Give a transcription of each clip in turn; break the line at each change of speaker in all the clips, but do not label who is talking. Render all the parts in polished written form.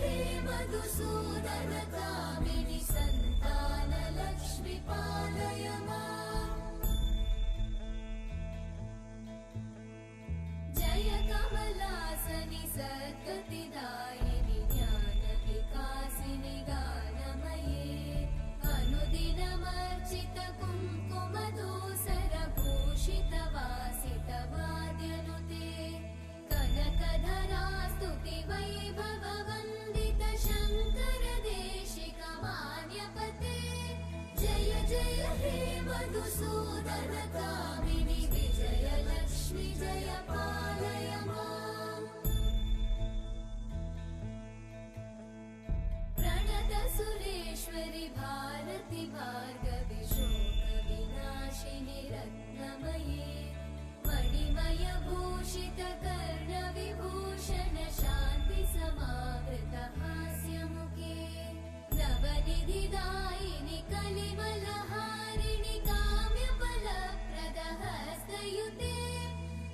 हे मधुसूदनकामिनि सन्तानलक्ष्मि पालय माम्। जय कमलासनि सद्गतिदायिनि ज्ञानविकासिनि गानमये अनुदिनमर्चित कुङ्कुमधूसरभूषितवासितवाद्यनुते कनकधरा स्तुति वैभववन्दित शङ्कर देशिकमान्यपते। जय जय हे मधुसूदनकामिनि विजयलक्ष्मि जय पालय माम्। प्रणत सुरेश्वरि भारति भार्गवि शोकविनाशिनि रत्नमये मणिमय भूषित कर्णविभूषण शान्ति समावृत हास्यमुखे नवनिधिदायिनि कलिमलहारिणि काम्यफलप्रद हस्तयुते।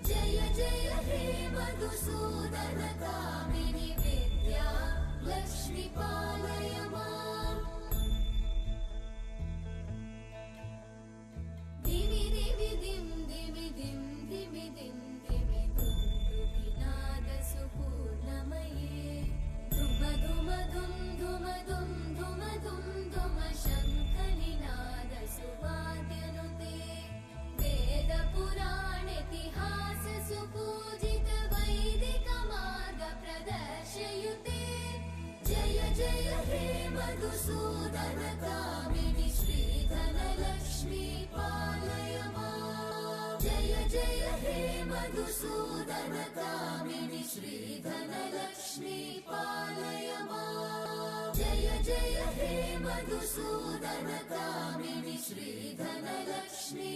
जय जय हे मधुसूदनकामिनि विद्या लक्ष्मि पालय माम्। दिवि दिवि दिं दिवि दिं दिवि दिं दिवि दुन्दुभिनाद सुपूर्णमये धुम धुम धुं धुम धुं धुम धुं धुम शङ्खनिनाद सुवाद्यनुते वेद पुराणेतिहास सुपूजित वैदिक मार्ग प्रदर्शयुते। जय जय हे मधुसूदनकामिनि श्रीधनलक्ष्मि पालय माम्। जय जय हे मधुसूदनकामिनि श्रीधनलक्ष्मि पालय माम्। जय जय हे मधुसूदनकामिनि श्रीधनलक्ष्मि